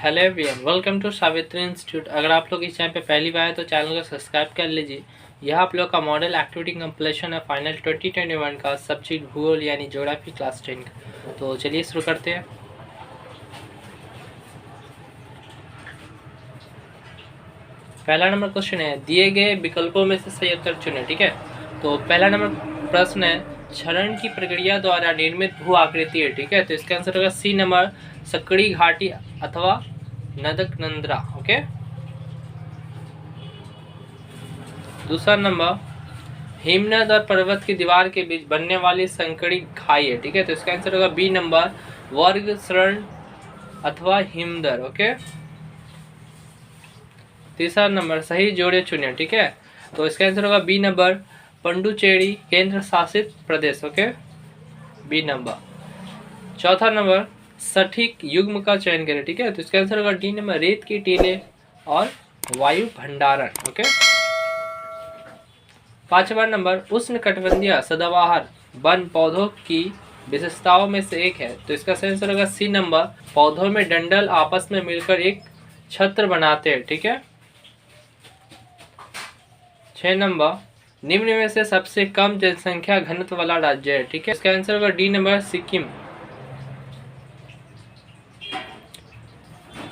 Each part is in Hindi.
Hello everyone, welcome to Savitri institute. अगर आप लोग इस चैनल पे पहली बार है तो चैनल को सब्सक्राइब कर लीजिए। यह आप लोग का मॉडल एक्टिविटी कंप्लीशन है फाइनल 2021 का सब्जेक्ट भूगोल यानी ज्योग्राफी क्लास 10 का। तो चलिए शुरू करते हैं। पहला नंबर क्वेश्चन है, दिए गए विकल्पों में से सही उत्तर चुनें। ठीक है, तो पहला नंबर प्रश्न है, क्षरण की प्रक्रिया द्वारा निर्मित भू आकृति है। ठीक है, तो इसका आंसर होगा सी नंबर, सक्कड़ी घाटी अथवा नदकनंद्रा। ओके, दूसरा नंबर, हिमनद और पर्वत की दीवार के बीच बनने वाली संकरी खाई है। ठीक है, तो इसका आंसर होगा बी नंबर, वर्ग शरण अथवा हिमदर। ओके, तीसरा नंबर, सही जोड़े चुने। ठीक है, तो इसका आंसर होगा बी नंबर, पंडुचेरी केंद्र शासित प्रदेश। Okay, B number. चौथा नंबर, सटीक युग्म का चयन करें। ठीक है, तो इसका आंसर होगा डी नंबर, रेत की टीले और वायु भंडारण। ओके, पांचवा नंबर, उष्ण कटिबंधीय सदाबहार वन पौधों की विशेषताओं में से एक है। तो इसका सही आंसर होगा सी नंबर, पौधों में डंडल आपस में मिलकर एक छत्र बनाते हैं। ठीक है, 6 नंबर, निम्न में से सबसे कम जनसंख्या घनत्व वाला राज्य है। ठीक है, इसका आंसर होगा डी नंबर, सिक्किम।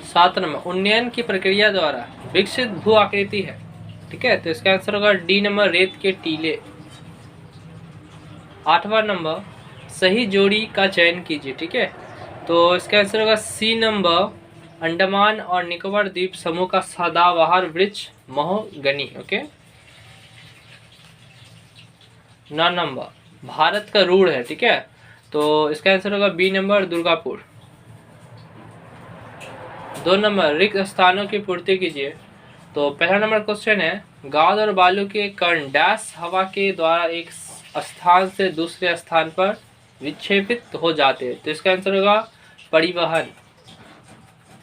7 नंबर, उन्नयन की प्रक्रिया द्वारा विकसित भू आकृति है। ठीक है, तो इसका आंसर होगा डी नंबर, रेत के टीले। 8वां नंबर, सही जोड़ी का चयन कीजिए। ठीक है, तो इसका आंसर होगा सी नंबर, अंडमान और निकोबार द्वीप समूह का सदाबहार वृक्ष महोगनी। ओके, 9 नंबर, भारत का रूढ़ है। ठीक है, तो इसका आंसर होगा बी नंबर, दुर्गापुर। 2 नंबर, रिक्त स्थानों की पूर्ति कीजिए। तो पहला नंबर क्वेश्चन है, गाद और बालू के कण डैश हवा के द्वारा एक स्थान से दूसरे स्थान पर विक्षेपित हो जाते हैं। तो इसका आंसर होगा परिवहन।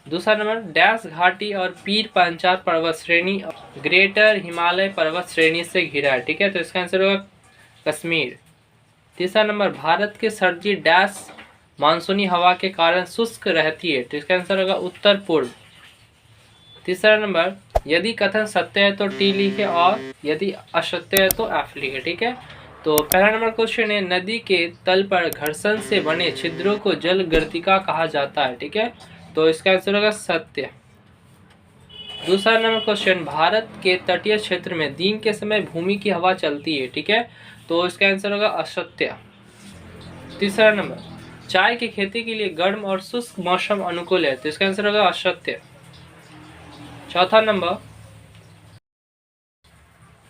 दूसरा नंबर, डैश घाटी और पीर पंचार पर्वत श्रेणी ग्रेटर हिमालय पर्वत श्रेणी से घिरा है। ठीक है, तो इसका आंसर होगा कश्मीर। तीसरा नंबर, भारत के सर्दी डैश मानसूनी हवा के कारण शुष्क रहती है। तो इसका आंसर होगा उत्तर पूर्व। तीसरा नंबर, यदि कथन सत्य है तो टी लिखे और यदि असत्य है तो एफ लिखे। ठीक है, तो पहला नंबर क्वेश्चन है, नदी के तल पर घर्षण से बने छिद्रों को जल गर्तिका कहा जाता है। ठीक है, तो इसका आंसर होगा सत्य। दूसरा नंबर क्वेश्चन, भारत के तटीय क्षेत्र में दिन के समय भूमि की हवा चलती है। ठीक है, तो इसका आंसर होगा असत्य। तीसरा नंबर, चाय की खेती के लिए गर्म और शुष्क मौसम अनुकूल है। तो इसका आंसर होगा असत्य। चौथा नंबर,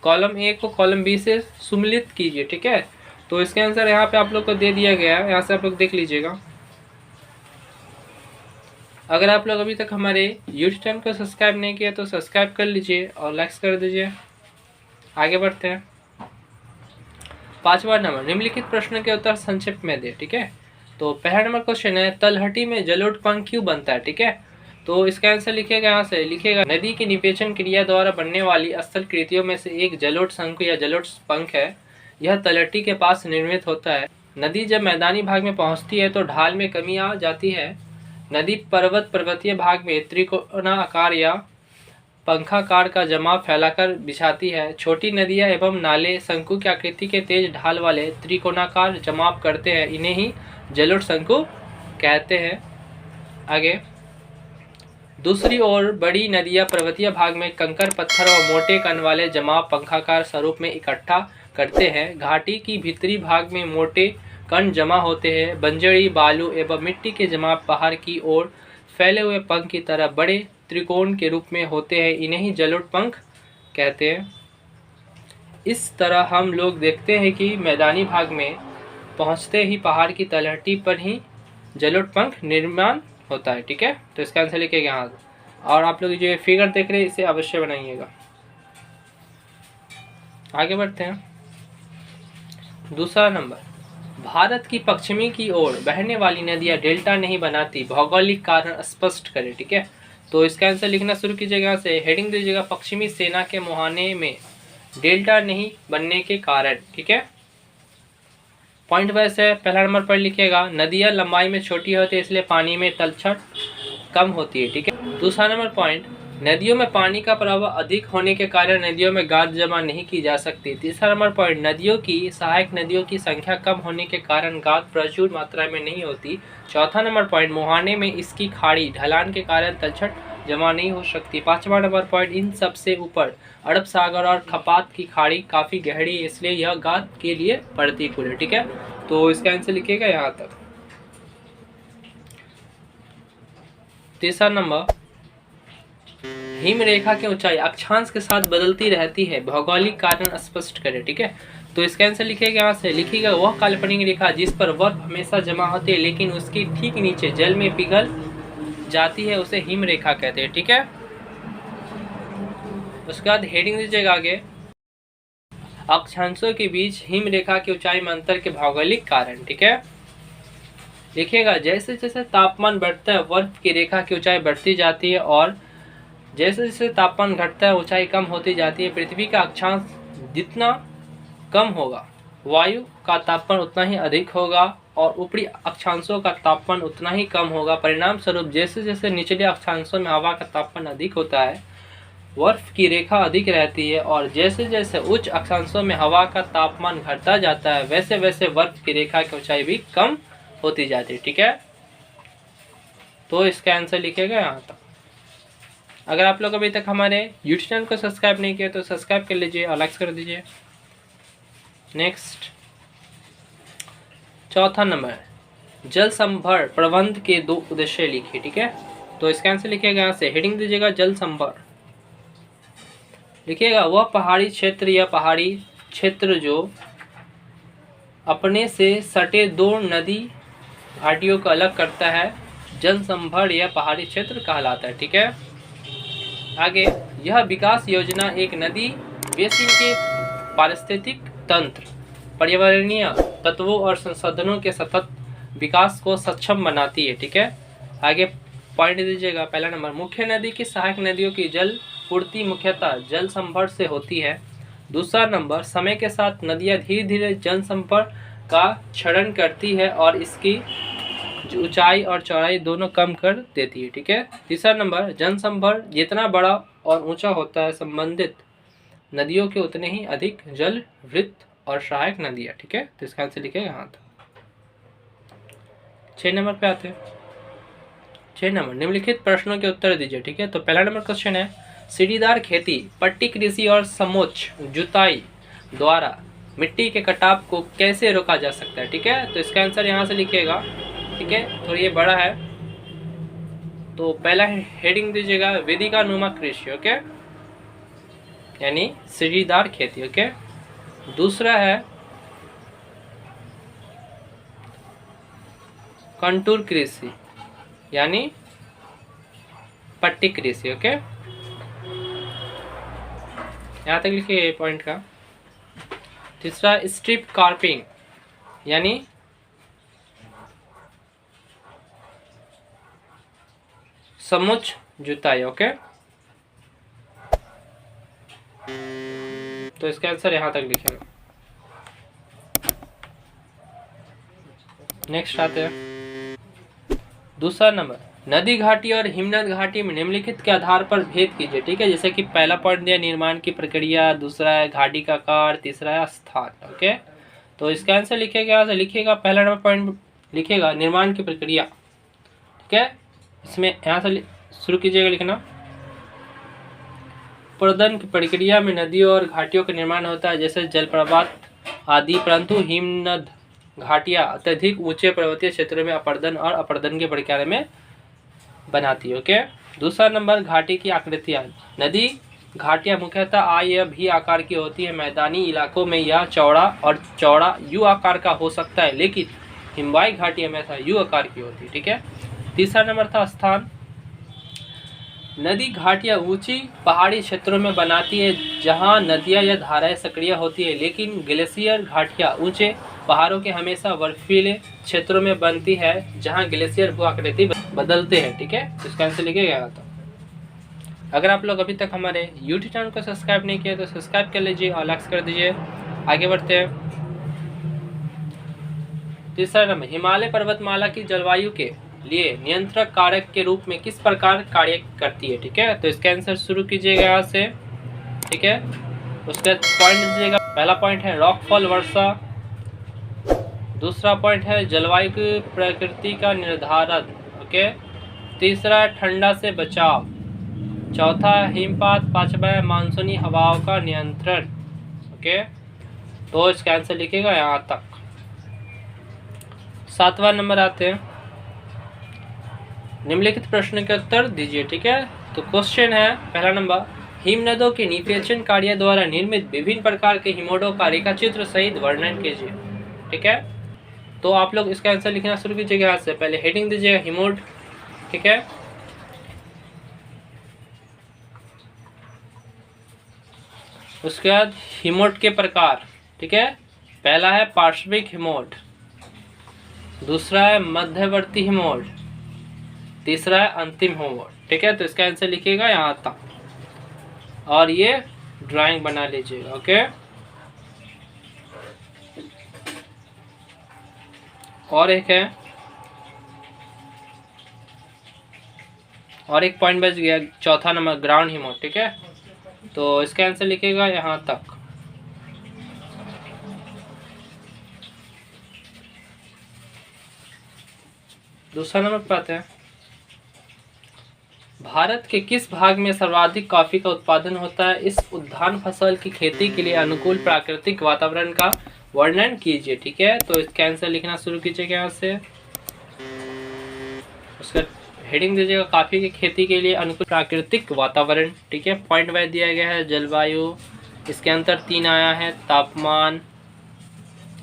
कॉलम ए को कॉलम बी से सुमिलित कीजिए। ठीक है, तो इसका आंसर यहाँ पे आप लोग को दे दिया गया है, यहाँ से आप लोग देख लीजिएगा। अगर आप लोग अभी तक हमारे यूट्यूब चैनल को सब्सक्राइब नहीं किया तो सब्सक्राइब कर लीजिए और लाइक्स कर दीजिए। आगे बढ़ते हैं। 5वां नंबर, निम्नलिखित प्रश्न के उत्तर संक्षिप्त में दे। ठीक है, तो पहला नंबर क्वेश्चन है, तलहटी में जलोढ़ पंख क्यों बनता है। ठीक है, तो इसका आंसर लिखिएगा, यहाँ से लिखिएगा, नदी की निपेचन क्रिया द्वारा बनने वाली स्थल कृतियों में से एक जलोढ़ शंकु या जलोढ़ पंख है। यह तलहटी के पास निर्मित होता है। नदी जब मैदानी भाग में पहुंचती है तो ढाल में कमी आ जाती है। नदी पर्वतीय भाग में त्रिकोणाकार या पंखाकार का जमाव फैलाकर बिछाती है। छोटी नदियां एवं नाले शंकु की आकृति के तेज ढाल वाले त्रिकोणाकार जमाव करते हैं, इन्हें ही जलोढ़ शंकु कहते हैं। आगे, दूसरी ओर बड़ी नदियां पर्वतीय भाग में कंकर पत्थर और मोटे कण वाले जमाव पंखाकार स्वरूप में इकट्ठा करते हैं। घाटी की भीतरी भाग में मोटे कण जमा होते हैं। बंजरी बालू एवं मिट्टी के जमाव बाहर की ओर फैले हुए पंख की तरह बड़े त्रिकोण के रूप में होते हैं, इन्हें ही जलोढ़ पंख कहते हैं। इस तरह हम लोग देखते हैं कि मैदानी भाग में पहुंचते ही पहाड़ की तलहटी पर ही जलोढ़ पंख निर्माण होता है। ठीक है, तो इसका आंसर लिखिएगा यहाँ। और आप लोग जो फिगर देख रहे हैं इसे अवश्य बनाइएगा। आगे बढ़ते हैं। दूसरा नंबर, भारत की पश्चिमी की ओर बहने वाली नदियां डेल्टा नहीं बनाती, भौगोलिक कारण स्पष्ट करें। ठीक है, तो इसका आंसर लिखना शुरू कीजिएगा। यहाँ से हेडिंग दीजिएगा, पश्चिमी सेना के मुहाने में डेल्टा नहीं बनने के कारण। ठीक है, पॉइंट वाइज है। पहला नंबर पर लिखिएगा, नदियां लंबाई में छोटी होती है इसलिए पानी में तलछट कम होती है, ठीक है। दूसरा नंबर पॉइंट, नदियों में पानी का प्रवाह अधिक होने के कारण नदियों में गाद जमा नहीं की जा सकती। तीसरा नंबर पॉइंट, नदियों की सहायक नदियों की संख्या कम होने के कारण गाद प्रचुर मात्रा में नहीं होती। चौथा नंबर पॉइंट, मुहाने में इसकी खाड़ी ढलान के कारण तलछट जमा नहीं हो सकती। पांचवा नंबर पॉइंट, इन सबसे ऊपर अरब सागर और खपात की खाड़ी काफी गहरी है, इसलिए यह गाद के लिए प्रतिकूल है, ठीक है। तो इसका आंसर लिखिएगा यहाँ तक। तीसरा नंबर, हिम रेखा की ऊंचाई अक्षांश के साथ बदलती रहती है, भौगोलिक कारण स्पष्ट करें, ठीक है। तो इसका आंसर लिखिएगा यहाँ से, लिखिएगा वह काल्पनिक रेखा जिस पर बर्फ हमेशा जमा होती है लेकिन उसके ठीक नीचे जल में पिघल जाती है उसे हिम रेखा कहते हैं, ठीक है। उसके बाद हेडिंग दीजिएगा आगे, अक्षांशों के बीच हिम रेखा की ऊंचाई में अंतर के भौगोलिक कारण, ठीक है। देखिएगा जैसे जैसे तापमान बढ़ता है बर्फ की रेखा की ऊंचाई बढ़ती जाती है और जैसे जैसे तापमान घटता है ऊंचाई कम होती जाती है। पृथ्वी का अक्षांश जितना कम होगा वायु का तापमान उतना ही अधिक होगा और ऊपरी अक्षांशों का तापमान उतना ही कम होगा। परिणाम स्वरूप जैसे जैसे निचले अक्षांशों में हवा का तापमान अधिक होता है बर्फ की रेखा अधिक रहती है और जैसे जैसे उच्च अक्षांशों में हवा का तापमान घटता जाता है वैसे वैसे बर्फ की रेखा की ऊंचाई भी कम होती जाती है, ठीक है। तो इसका आंसर लिखेगा यहाँ तक। अगर आप लोग अभी तक हमारे यूट्यूब चैनल को सब्सक्राइब नहीं किया तो सब्सक्राइब कर लीजिए और लाइक कर दीजिए। नेक्स्ट, चौथा नंबर, जल संभर प्रबंध के दो उद्देश्य लिखिए, ठीक है। तो इसका आंसर लिखिएगा यहाँ से, हेडिंग दीजिएगा जल संभर। लिखिएगा वह पहाड़ी क्षेत्र या पहाड़ी क्षेत्र जो अपने से सटे दो नदी घाटियों को अलग करता है जल संभर या पहाड़ी क्षेत्र कहलाता है, ठीक है। आगे, यह विकास योजना एक नदी बेसिन के पारिस्थितिक तंत्र, पर्यावरणीय तत्वों और संसाधनों के सतत विकास को सक्षम बनाती है, ठीक है। आगे पॉइंट दीजिएगा, पहला नंबर, मुख्य नदी की सहायक नदियों की जल पूर्ति मुख्यतः जल संभर से होती है। दूसरा नंबर, समय के साथ नदियां धीरे धीरे जल संपर्क का क्षरण करती है और इसकी ऊंचाई और चौड़ाई दोनों कम कर देती है, ठीक है। तीसरा नंबर, जनसंभर जितना बड़ा और ऊंचा होता है संबंधित नदियों के उतने ही अधिक जल वृत्त और सहायक नदियां, ठीक है। तो इसका आंसर लिखेगा यहाँ तक। 6 नंबर पे आते हैं। 6 नंबर, निम्नलिखित प्रश्नों के उत्तर दीजिए, ठीक है। तो पहला नंबर क्वेश्चन है, सीढ़ीदार खेती, पट्टी कृषि और समोच्च जुताई द्वारा मिट्टी के कटाव को कैसे रोका जा सकता है, ठीक है। तो इसका आंसर यहाँ से लिखिएगा, ठीक है। थोड़ी ये बड़ा है तो पहला हेडिंग दीजिएगा वेदिकानुमा कृषि, ओके, यानी सीढ़ीदार खेती, ओके। दूसरा है कंटूर कृषि यानी पट्टी कृषि, ओके। यहाँ तक लिखिए पॉइंट का। तीसरा स्ट्रिप कार्पिंग यानी समोच्च जुताई, ओके। तो इसका आंसर यहाँ तक लिखेगा। नेक्स्ट आते हैं, दूसरा नंबर, नदी घाटी और हिमनद घाटी में निम्नलिखित के आधार पर भेद कीजिए, ठीक है। जैसे कि पहला पॉइंट दिया निर्माण की प्रक्रिया, दूसरा है घाटी का आकार, तीसरा है स्थान, ओके। तो इसका आंसर लिखेगा, यहाँ से लिखिएगा, पहला नंबर पॉइंट लिखिएगा निर्माण की प्रक्रिया, ठीक है। इसमें यहाँ से शुरू कीजिएगा लिखना, प्रदन की प्रक्रिया में नदियों और घाटियों का निर्माण होता है जैसे जलप्रपात आदि, परंतु हिमनद घाटियाँ अत्यधिक ऊंचे पर्वतीय क्षेत्रों में अपर्दन और अपर्दन के प्रक्रिया में बनाती है, ओके। दूसरा नंबर, घाटी की आकृतियाँ, नदी घाटियाँ मुख्यतः आ या भी आकार की होती है। मैदानी इलाकों में यह चौड़ा यू आकार का हो सकता है लेकिन हिमवाई घाटी हमेशा यू आकार की होती है, ठीक है। तीसरा नंबर था स्थान, नदी घाटियाँ ऊंची पहाड़ी क्षेत्रों में बनाती है जहां नदियां या धाराएं सक्रिय होती है, लेकिन ग्लेशियर घाटियाँ ऊंचे पहाड़ों के हमेशा बर्फीले क्षेत्रों में बनती है जहां ग्लेशियर भू आकृति बदलते हैं, ठीक है। इसका आंसर लिखिएगा यहाँ तक। अगर आप लोग अभी तक हमारे यूट्यूब चैनल को सब्सक्राइब नहीं किया तो सब्सक्राइब कर लीजिए और लाइक कर दीजिए। आगे बढ़ते हैं। तीसरा नंबर, हिमालय पर्वतमाला की जलवायु के लिए नियंत्रक कारक के रूप में किस प्रकार कार्य करती है। ठीक है, तो इसका आंसर शुरू कीजिएगा यहाँ से। ठीक है, उसका पॉइंट दीजिएगा। पहला पॉइंट है रॉकफॉल वर्षा, दूसरा पॉइंट है जलवायु की प्रकृति का निर्धारण। ओके, तीसरा ठंडा से बचाव, चौथा हिमपात, पांचवा मानसूनी हवाओं का नियंत्रण। ओके, तो इसका आंसर लिखिएगा यहाँ तक। सातवां नंबर आते हैं, निम्नलिखित प्रश्न के उत्तर दीजिए। ठीक है, तो क्वेश्चन है पहला नंबर, हिमनदों के निपेचन कार्य द्वारा निर्मित विभिन्न प्रकार के हिमोडों का रेखाचित्र सहित वर्णन कीजिए। ठीक है, तो आप लोग इसका आंसर लिखना शुरू कीजिएगा यहाँ से। पहले हेडिंग दीजिएगा हिमोड। ठीक है, उसके बाद हिमोड के प्रकार। ठीक है, पहला है पार्श्विक हिमोड, दूसरा है मध्यवर्ती हिमोड, तीसरा है अंतिम हिमोड। ठीक है, तो इसका आंसर लिखिएगा यहाँ तक और ये ड्राइंग बना लीजिएगा। ओके, और एक है, और एक पॉइंट बच गया, चौथा नंबर ग्राउंड हिमोड। ठीक है, तो इसका आंसर लिखिएगा यहाँ तक। दूसरा नंबर पर आते हैं, भारत के किस भाग में सर्वाधिक कॉफी का उत्पादन होता है? इस उद्यान फसल की खेती के लिए अनुकूल प्राकृतिक वातावरण का वर्णन कीजिए। ठीक है, तो इसका आंसर लिखना शुरू कीजिएगा यहाँ से। उसका हेडिंग दीजिएगा कॉफी की खेती के लिए अनुकूल प्राकृतिक वातावरण। ठीक है, पॉइंट वाइज दिया गया है जलवायु, इसके अंतर 3 आया है, तापमान,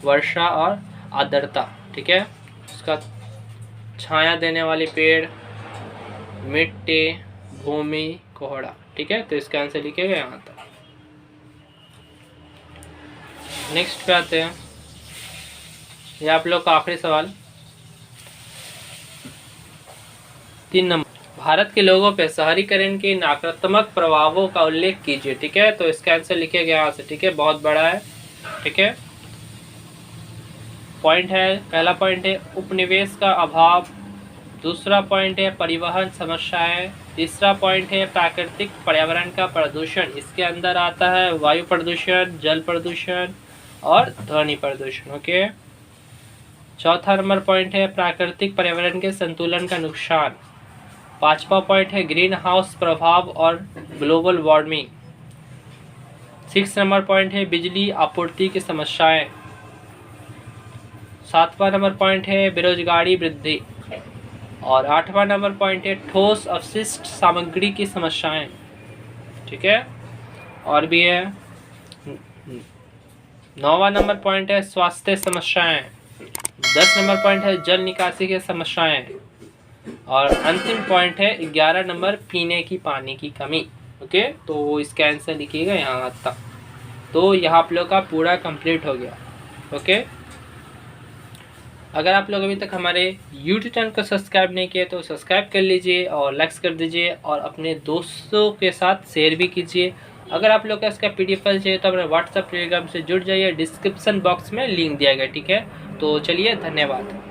वर्षा और आर्द्रता। ठीक है, उसका छाया देने वाले पेड़, मिट्टी, भूमि, कोहरा। ठीक है, तो इसका आंसर लिखिएगा यहाँ तक। नेक्स्ट पे आते हैं, ये आप लोग का आखिरी सवाल 3 नंबर, भारत के लोगों पे शहरीकरण के नकारात्मक प्रभावों का उल्लेख कीजिए। ठीक है, तो इसका आंसर लिखिएगा यहाँ से। ठीक है, बहुत बड़ा है। ठीक है, पॉइंट है, पहला पॉइंट है उपनिवेश का अभाव, दूसरा पॉइंट है परिवहन समस्याएं, तीसरा पॉइंट है प्राकृतिक पर्यावरण का प्रदूषण। इसके अंदर आता है वायु प्रदूषण, जल प्रदूषण और ध्वनि प्रदूषण। ओके, चौथा नंबर पॉइंट है प्राकृतिक पर्यावरण के संतुलन का नुकसान, पांचवा पॉइंट है ग्रीन हाउस प्रभाव और ग्लोबल वार्मिंग, 6 नंबर पॉइंट है बिजली आपूर्ति की समस्याएं, 7वां नंबर पॉइंट है बेरोजगारी वृद्धि और 8वां नंबर पॉइंट है ठोस अपशिष्ट सामग्री की समस्याएं। ठीक है, और भी है 9वां नंबर पॉइंट है स्वास्थ्य समस्याएं, 10 नंबर पॉइंट है जल निकासी की समस्याएं और अंतिम पॉइंट है 11 नंबर पीने की पानी की कमी। ओके, तो इसका आंसर लिखिएगा यहाँ तक। तो यहाँ आप लोग का पूरा कंप्लीट हो गया। ओके, अगर आप लोग अभी तक हमारे YouTube चैनल को सब्सक्राइब नहीं किए तो सब्सक्राइब कर लीजिए और लाइक्स कर दीजिए और अपने दोस्तों के साथ शेयर भी कीजिए। अगर आप लोग का इसका PDF फाइल चाहिए तो अपने व्हाट्सएप टेलीग्राम से जुड़ जाइए, डिस्क्रिप्शन बॉक्स में लिंक दिया गया। ठीक है, तो चलिए, धन्यवाद।